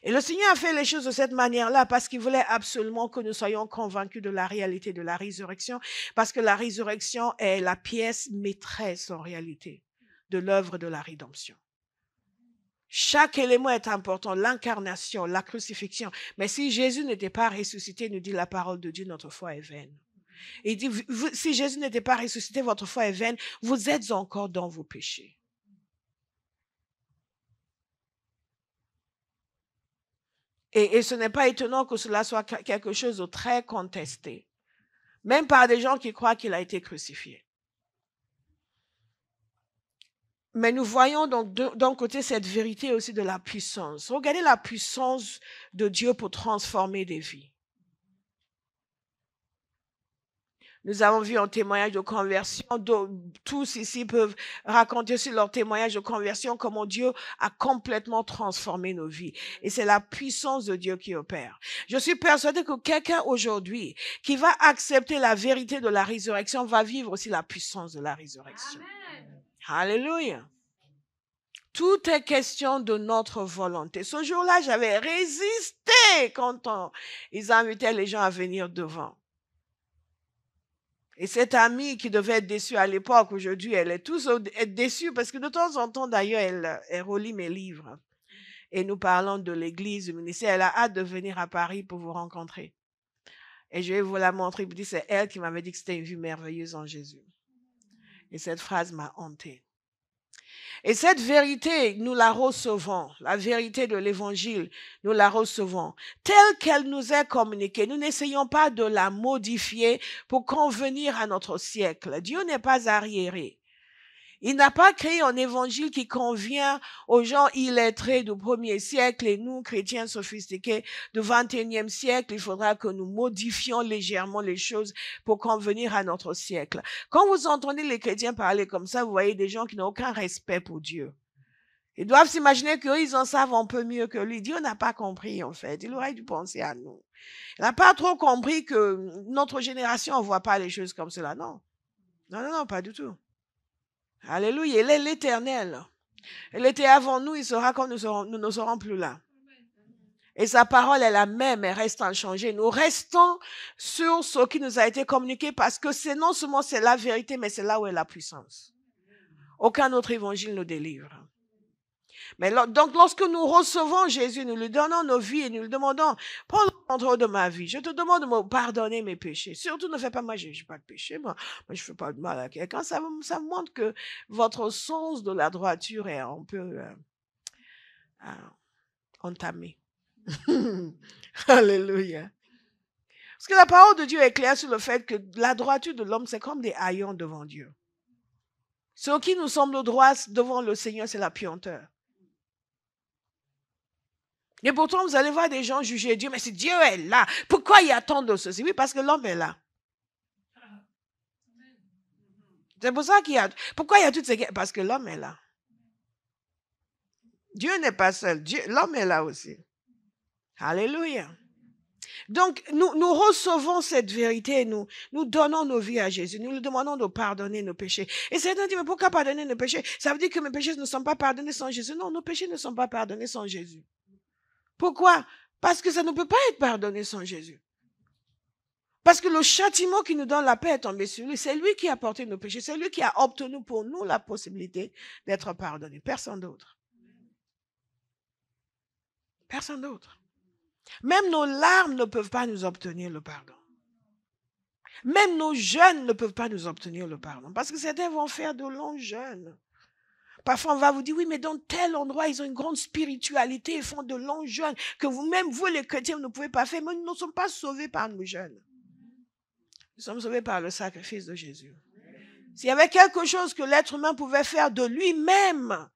Et le Seigneur a fait les choses de cette manière-là parce qu'il voulait absolument que nous soyons convaincus de la réalité de la résurrection, parce que la résurrection est la pièce maîtresse en réalité de l'œuvre de la rédemption. Chaque élément est important, l'incarnation, la crucifixion. Mais si Jésus n'était pas ressuscité, nous dit la parole de Dieu, notre foi est vaine. Il dit, si Jésus n'était pas ressuscité, votre foi est vaine, vous êtes encore dans vos péchés. Et ce n'est pas étonnant que cela soit quelque chose de très contesté, même par des gens qui croient qu'il a été crucifié. Mais nous voyons donc d'un côté cette vérité aussi de la puissance. Regardez la puissance de Dieu pour transformer des vies. Nous avons vu un témoignage de conversion. Tous ici peuvent raconter sur leur témoignage de conversion comment Dieu a complètement transformé nos vies. Et c'est la puissance de Dieu qui opère. Je suis persuadée que quelqu'un aujourd'hui qui va accepter la vérité de la résurrection va vivre aussi la puissance de la résurrection. Amen. Alléluia. Tout est question de notre volonté. Ce jour-là, j'avais résisté quand ils invitaient les gens à venir devant. Et cette amie qui devait être déçue à l'époque, aujourd'hui, elle est tous déçue parce que de temps en temps, d'ailleurs, elle relit mes livres. Et nous parlons de l'église, du ministère. Elle a hâte de venir à Paris pour vous rencontrer. Et je vais vous la montrer. C'est elle qui m'avait dit que c'était une vue merveilleuse en Jésus. Et cette phrase m'a hantée. Et cette vérité, nous la recevons. La vérité de l'évangile, nous la recevons. Telle qu'elle nous est communiquée, nous n'essayons pas de la modifier pour convenir à notre siècle. Dieu n'est pas arriéré. Il n'a pas créé un évangile qui convient aux gens illettrés du 1er siècle et nous, chrétiens sophistiqués du 21e siècle. Il faudra que nous modifions légèrement les choses pour convenir à notre siècle. Quand vous entendez les chrétiens parler comme ça, vous voyez des gens qui n'ont aucun respect pour Dieu. Ils doivent s'imaginer qu'eux, ils en savent un peu mieux que lui. Dieu n'a pas compris, en fait. Il aurait dû penser à nous. Il n'a pas trop compris que notre génération ne voit pas les choses comme cela. Non. Non, pas du tout. Alléluia. Il est l'Éternel. Il était avant nous, il sera quand nous ne serons plus là. Et sa parole est la même, elle reste inchangée. Nous restons sur ce qui nous a été communiqué parce que c'est non seulement c'est la vérité, mais c'est là où est la puissance. Aucun autre évangile nous délivre. Mais donc, lorsque nous recevons Jésus, nous lui donnons nos vies et nous lui demandons, prends le contrôle de ma vie. Je te demande de me pardonner mes péchés. Surtout, ne fais pas, moi, je n'ai pas de péché. Moi, je ne fais pas de mal à quelqu'un. Ça montre que votre sens de la droiture est un peu entamé. Alléluia. Parce que la parole de Dieu est claire sur le fait que la droiture de l'homme, c'est comme des haillons devant Dieu. Ce qui nous semble droit devant le Seigneur, c'est la puanteur. Et pourtant, vous allez voir des gens juger Dieu, mais si Dieu est là, pourquoi il y a tant de ceci? Oui, parce que l'homme est là. C'est pour ça qu'il y a... Pourquoi il y a toutes ces... Parce que l'homme est là. Dieu n'est pas seul. L'homme est là aussi. Alléluia. Donc, nous recevons cette vérité, nous donnons nos vies à Jésus, nous lui demandons de pardonner nos péchés. Et certains disent, mais pourquoi pardonner nos péchés? Ça veut dire que mes péchés ne sont pas pardonnés sans Jésus. Non, nos péchés ne sont pas pardonnés sans Jésus. Pourquoi? Parce que ça ne peut pas être pardonné sans Jésus. Parce que le châtiment qui nous donne la paix est tombé sur lui. C'est lui qui a porté nos péchés. C'est lui qui a obtenu pour nous la possibilité d'être pardonné. Personne d'autre. Personne d'autre. Même nos larmes ne peuvent pas nous obtenir le pardon. Même nos jeûnes ne peuvent pas nous obtenir le pardon. Parce que certains vont faire de longs jeûnes. Parfois, on va vous dire, oui, mais dans tel endroit, ils ont une grande spiritualité, ils font de longs jeûnes, que vous-même, vous, les chrétiens, vous ne pouvez pas faire. Mais nous ne sommes pas sauvés par nos jeûnes. Nous sommes sauvés par le sacrifice de Jésus. S'il y avait quelque chose que l'être humain pouvait faire de lui-même,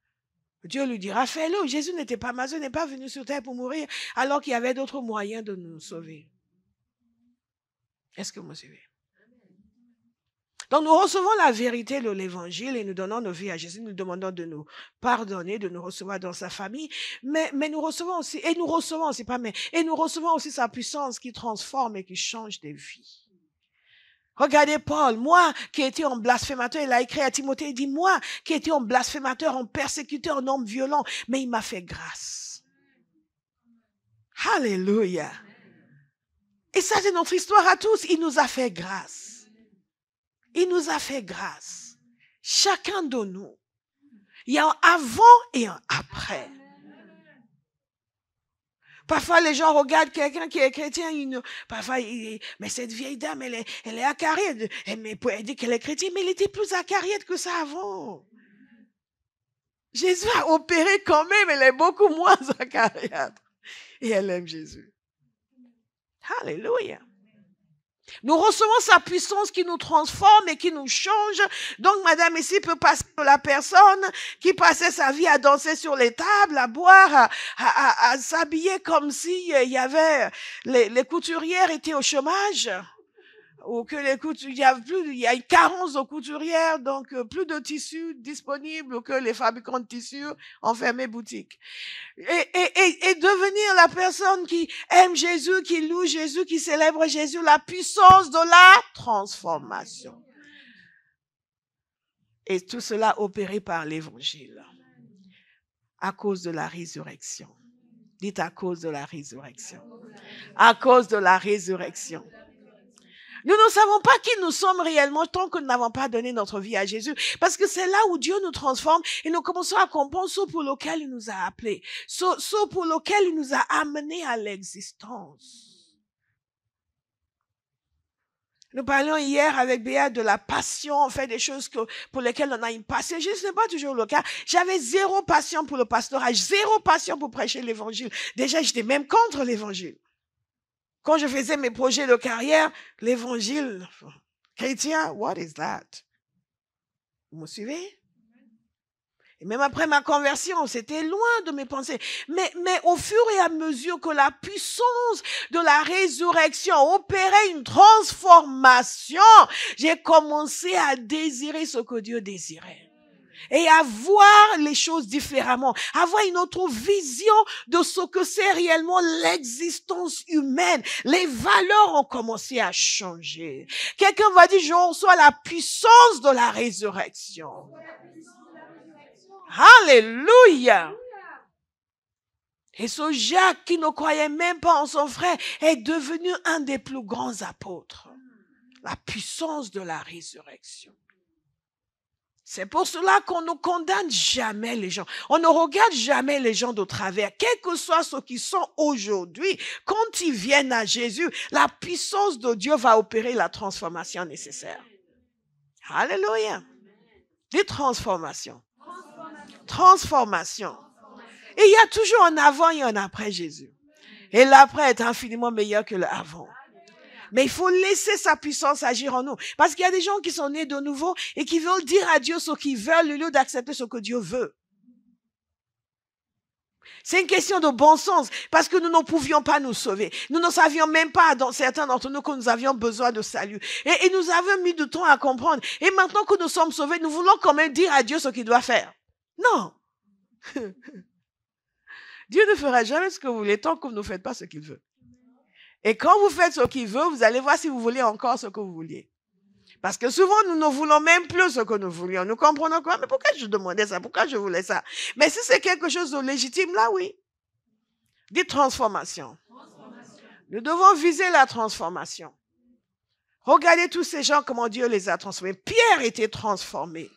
Dieu lui dira, fais-le. Jésus n'était pas Dieu n'est pas venu sur terre pour mourir, alors qu'il y avait d'autres moyens de nous sauver. Est-ce que vous me suivez? Donc, nous recevons la vérité de l'évangile et nous donnons nos vies à Jésus. Nous demandons de nous pardonner, de nous recevoir dans sa famille. Mais nous recevons aussi, et nous recevons aussi sa puissance qui transforme et qui change des vies. Regardez Paul, moi qui étais un blasphémateur, il a écrit à Timothée, il dit, moi qui étais un blasphémateur, un persécuteur, un homme violent, mais il m'a fait grâce. Alléluia. Et ça, c'est notre histoire à tous. Il nous a fait grâce. Il nous a fait grâce. Chacun de nous. Il y a un avant et un après. Parfois, les gens regardent quelqu'un qui est chrétien, parfois, mais cette vieille dame, elle est acarienne. Elle dit qu'elle est chrétienne, mais elle était plus acarienne que ça avant. Jésus a opéré quand même, elle est beaucoup moins acarienne. Et elle aime Jésus. Alléluia. Nous recevons sa puissance qui nous transforme et qui nous change. Donc, madame ici peut passer de la personne qui passait sa vie à danser sur les tables, à boire, à s'habiller comme si il y avait, les couturières étaient au chômage. Ou que il y a une carence de couturières, donc plus de tissus disponibles, ou que les fabricants de tissus ont fermé boutique. Et devenir la personne qui aime Jésus, qui loue Jésus, qui célèbre Jésus, la puissance de la transformation. Et tout cela opéré par l'évangile. À cause de la résurrection. Dites à cause de la résurrection. À cause de la résurrection. Nous ne savons pas qui nous sommes réellement tant que nous n'avons pas donné notre vie à Jésus. Parce que c'est là où Dieu nous transforme et nous commençons à comprendre ce pour lequel il nous a appelés. Ce pour lequel il nous a amenés à l'existence. Nous parlions hier avec Béa de la passion, en fait, des choses pour lesquelles on a une passion. Ce n'est pas toujours le cas. J'avais zéro passion pour le pastorage, zéro passion pour prêcher l'évangile. Déjà, j'étais même contre l'évangile. Quand je faisais mes projets de carrière, l'évangile chrétien, what is that? Vous me suivez? Et même après ma conversion, c'était loin de mes pensées. Mais au fur et à mesure que la puissance de la résurrection opérait une transformation, j'ai commencé à désirer ce que Dieu désirait. Et à voir les choses différemment, avoir une autre vision de ce que c'est réellement l'existence humaine. Les valeurs ont commencé à changer. Quelqu'un va dire, je reçois la puissance de la résurrection. Alléluia. Et ce Jacques qui ne croyait même pas en son frère est devenu un des plus grands apôtres. La puissance de la résurrection. C'est pour cela qu'on ne condamne jamais les gens. On ne regarde jamais les gens de travers. Quels que soient ceux qui sont aujourd'hui, quand ils viennent à Jésus, la puissance de Dieu va opérer la transformation nécessaire. Alléluia. Des transformations. Transformation. Et il y a toujours un avant et un après Jésus. Et l'après est infiniment meilleur que l'avant. Mais il faut laisser sa puissance agir en nous. Parce qu'il y a des gens qui sont nés de nouveau et qui veulent dire à Dieu ce qu'ils veulent au lieu d'accepter ce que Dieu veut. C'est une question de bon sens parce que nous ne pouvions pas nous sauver. Nous ne savions même pas, dans certains d'entre nous, que nous avions besoin de salut. Et nous avons mis du temps à comprendre. Et maintenant que nous sommes sauvés, nous voulons quand même dire à Dieu ce qu'il doit faire. Non. Dieu ne fera jamais ce que vous voulez tant que vous ne faites pas ce qu'il veut. Et quand vous faites ce qu'il veut, vous allez voir si vous voulez encore ce que vous vouliez. Parce que souvent, nous ne voulons même plus ce que nous voulions. Nous comprenons quoi? Mais pourquoi je demandais ça? Pourquoi je voulais ça? Mais si c'est quelque chose de légitime, là, oui. Dites transformation. Nous devons viser la transformation. Regardez tous ces gens, comment Dieu les a transformés. Pierre était transformé.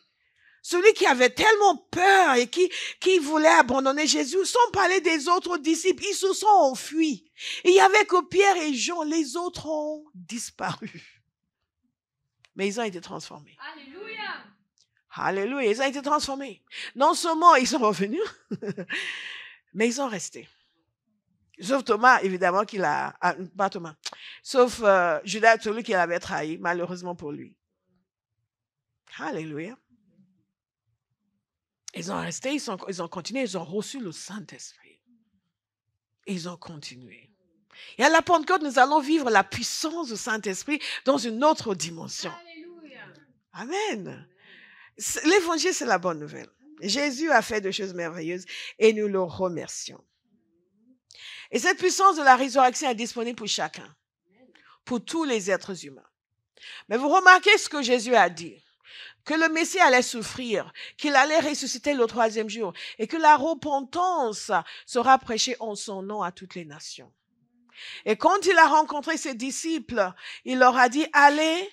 Celui qui avait tellement peur et qui voulait abandonner Jésus, sans parler des autres disciples, ils se sont enfuis. Il n'y avait que Pierre et Jean, les autres ont disparu. Mais ils ont été transformés. Alléluia. Alléluia, ils ont été transformés. Non seulement ils sont revenus, mais ils sont restés. Sauf Thomas, évidemment, pas Thomas, sauf Judas, celui qui l'avait trahi, malheureusement pour lui. Alléluia. Ils ont resté, ils ont continué, ils ont reçu le Saint-Esprit. Ils ont continué. Et à la Pentecôte, nous allons vivre la puissance du Saint-Esprit dans une autre dimension. Alléluia. Amen. L'évangile, c'est la bonne nouvelle. Jésus a fait des choses merveilleuses et nous le remercions. Et cette puissance de la résurrection est disponible pour chacun, pour tous les êtres humains. Mais vous remarquez ce que Jésus a dit, que le Messie allait souffrir, qu'il allait ressusciter le 3e jour et que la repentance sera prêchée en son nom à toutes les nations. Et quand il a rencontré ses disciples, il leur a dit, allez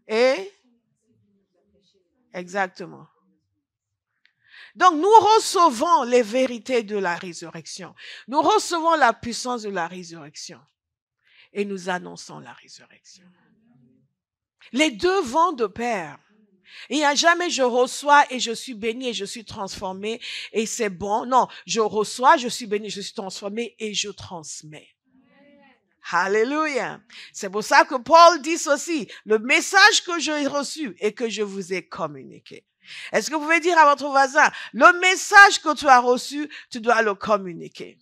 et... Exactement. Donc, nous recevons les vérités de la résurrection. Nous recevons la puissance de la résurrection. Et nous annonçons la résurrection. Les deux vont de pair. Il n'y a jamais je reçois et je suis béni et je suis transformé et c'est bon. Non, je reçois, je suis béni, je suis transformé et je transmets. Alléluia. C'est pour ça que Paul dit ceci, le message que j'ai reçu et que je vous ai communiqué. Est-ce que vous pouvez dire à votre voisin, le message que tu as reçu, tu dois le communiquer.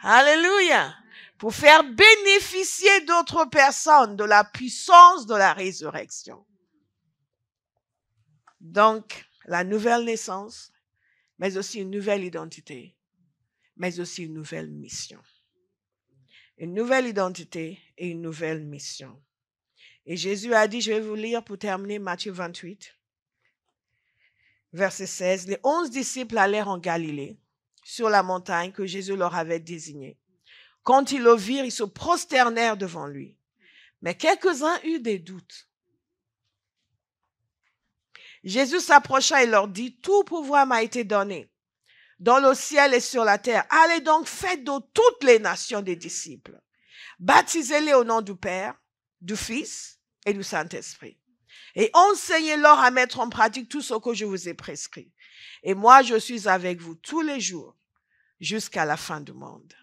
Alléluia. Pour faire bénéficier d'autres personnes de la puissance de la résurrection. Donc, la nouvelle naissance, mais aussi une nouvelle identité, mais aussi une nouvelle mission. Une nouvelle identité et une nouvelle mission. Et Jésus a dit, je vais vous lire pour terminer Matthieu 28, verset 16. Les 11 disciples allèrent en Galilée, sur la montagne que Jésus leur avait désignée. Quand ils le virent, ils se prosternèrent devant lui. Mais quelques-uns eurent des doutes. Jésus s'approcha et leur dit, tout pouvoir m'a été donné, dans le ciel et sur la terre. Allez donc, faites de toutes les nations des disciples. Baptisez-les au nom du Père, du Fils et du Saint-Esprit. Et enseignez-leur à mettre en pratique tout ce que je vous ai prescrit. Et moi, je suis avec vous tous les jours, jusqu'à la fin du monde.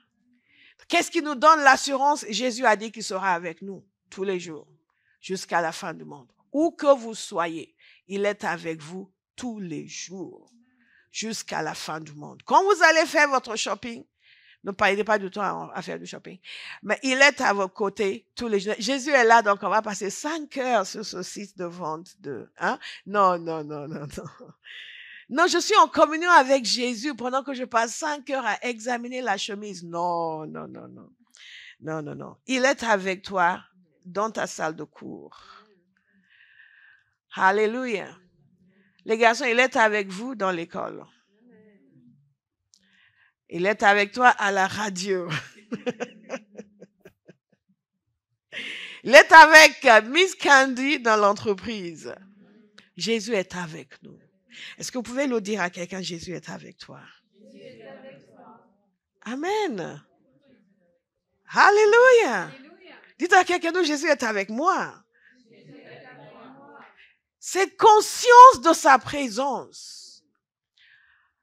Qu'est-ce qui nous donne l'assurance? Jésus a dit qu'il sera avec nous tous les jours, jusqu'à la fin du monde. Où que vous soyez, il est avec vous tous les jours, jusqu'à la fin du monde. Quand vous allez faire votre shopping, ne perdez pas du temps à faire du shopping, mais il est à vos côtés tous les jours. Jésus est là, donc on va passer 5 heures sur ce site de vente de... Hein? Non. Non, je suis en communion avec Jésus pendant que je passe 5 heures à examiner la chemise. Non. Il est avec toi dans ta salle de cours. Alléluia. Les garçons, il est avec vous dans l'école. Il est avec toi à la radio. Il est avec Miss Candy dans l'entreprise. Jésus est avec nous. Est-ce que vous pouvez le dire à quelqu'un, Jésus est avec toi? Amen. Alléluia. Dites à quelqu'un d'autre, Jésus est avec moi. Cette conscience de sa présence,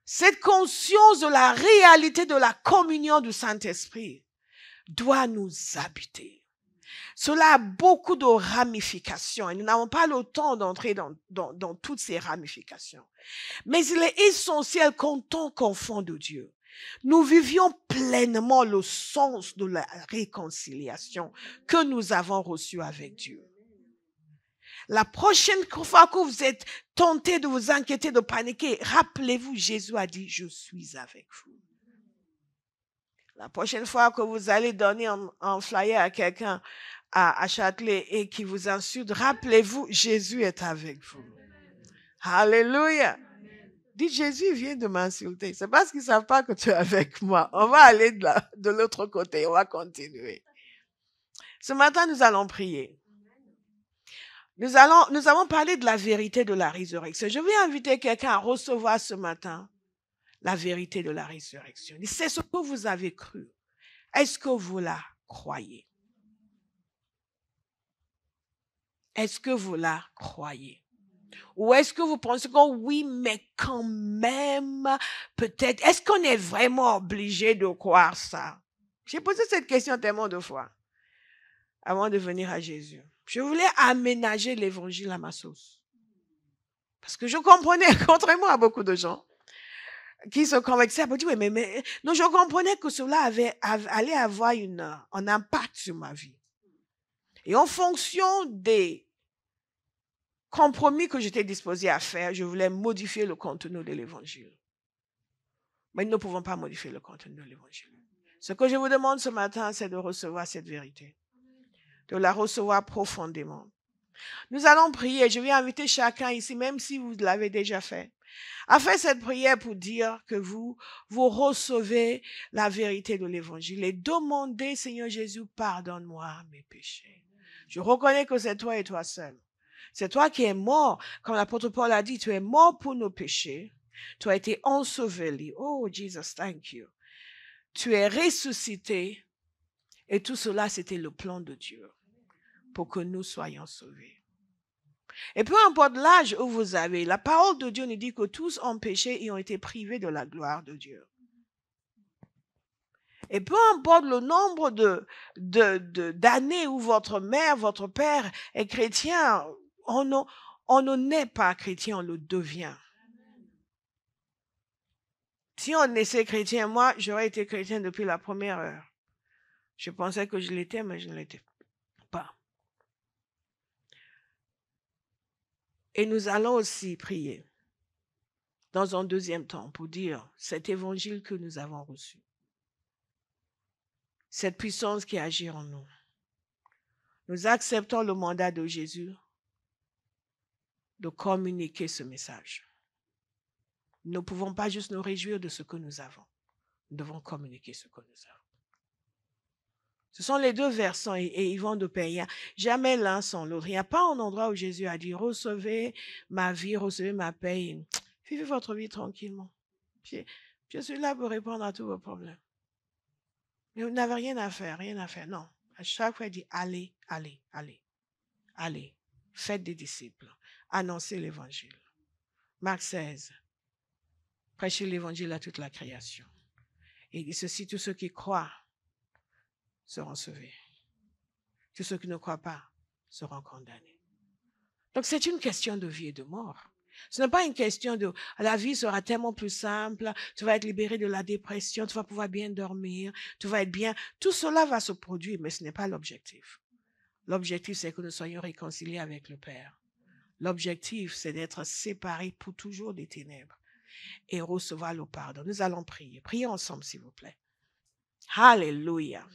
cette conscience de la réalité de la communion du Saint-Esprit doit nous habiter. Cela a beaucoup de ramifications et nous n'avons pas le temps d'entrer dans toutes ces ramifications. Mais il est essentiel qu'en tant qu'enfants de Dieu, nous vivions pleinement le sens de la réconciliation que nous avons reçue avec Dieu. La prochaine fois que vous êtes tentés de vous inquiéter, de paniquer, rappelez-vous, Jésus a dit, je suis avec vous. La prochaine fois que vous allez donner un flyer à quelqu'un à Châtelet et qui vous insulte, rappelez-vous, Jésus est avec vous. Alléluia. Dites, Jésus vient de m'insulter. C'est parce qu'ils ne savent pas que tu es avec moi. On va aller de l'autre côté. On va continuer. Ce matin, nous allons prier. Nous avons parlé de la vérité de la résurrection. Je vais inviter quelqu'un à recevoir ce matin la vérité de la résurrection. C'est ce que vous avez cru. Est-ce que vous la croyez? Est-ce que vous la croyez? Ou est-ce que vous pensez que oui, mais quand même, peut-être, est-ce qu'on est vraiment obligé de croire ça? J'ai posé cette question tellement de fois avant de venir à Jésus. Je voulais aménager l'évangile à ma sauce. Parce que je comprenais, contrairement à beaucoup de gens qui se convaincaient, je dis, oui, mais non, je comprenais que cela allait avoir un impact sur ma vie. Et en fonction des compromis que j'étais disposé à faire, je voulais modifier le contenu de l'évangile. Mais nous ne pouvons pas modifier le contenu de l'évangile. Ce que je vous demande ce matin, c'est de recevoir cette vérité, de la recevoir profondément. Nous allons prier. Je vais inviter chacun ici, même si vous l'avez déjà fait, à faire cette prière pour dire que vous recevez la vérité de l'évangile et demandez, Seigneur Jésus, pardonne-moi mes péchés. Je reconnais que c'est toi et toi seul. C'est toi qui es mort, comme l'apôtre Paul a dit, tu es mort pour nos péchés. Tu as été enseveli. Oh, Jesus, thank you. Tu es ressuscité. Et tout cela, c'était le plan de Dieu pour que nous soyons sauvés. Et peu importe l'âge où vous avez, la parole de Dieu nous dit que tous ont péché et ont été privés de la gloire de Dieu. Et peu importe le nombre d'années où votre mère, votre père est chrétien, on ne naît pas chrétien, on le devient. Si on naissait chrétien, moi, j'aurais été chrétien depuis la première heure. Je pensais que je l'étais, mais je ne l'étais pas. Et nous allons aussi prier dans un deuxième temps pour dire cet évangile que nous avons reçu, cette puissance qui agit en nous. Nous acceptons le mandat de Jésus de communiquer ce message. Nous ne pouvons pas juste nous réjouir de ce que nous avons. Nous devons communiquer ce que nous avons. Ce sont les deux versants et ils vont de pair. Il n'y a jamais l'un sans l'autre. Il n'y a pas un endroit où Jésus a dit, recevez ma vie, recevez ma paix. Vivez votre vie tranquillement. Je suis là pour répondre à tous vos problèmes. Mais vous n'avez rien à faire, rien à faire. Non. À chaque fois, il dit, allez, allez, allez. Allez, faites des disciples. Annoncez l'évangile. Marc 16. Prêchez l'évangile à toute la création. Et il dit ceci, tous ceux qui croient seront sauvés. Tous ceux qui ne croient pas seront condamnés. Donc c'est une question de vie et de mort. Ce n'est pas une question de la vie sera tellement plus simple, tu vas être libéré de la dépression, tu vas pouvoir bien dormir, tu vas être bien. Tout cela va se produire, mais ce n'est pas l'objectif. L'objectif, c'est que nous soyons réconciliés avec le Père. L'objectif, c'est d'être séparés pour toujours des ténèbres et recevoir le pardon. Nous allons prier. Priez ensemble, s'il vous plaît. Alléluia.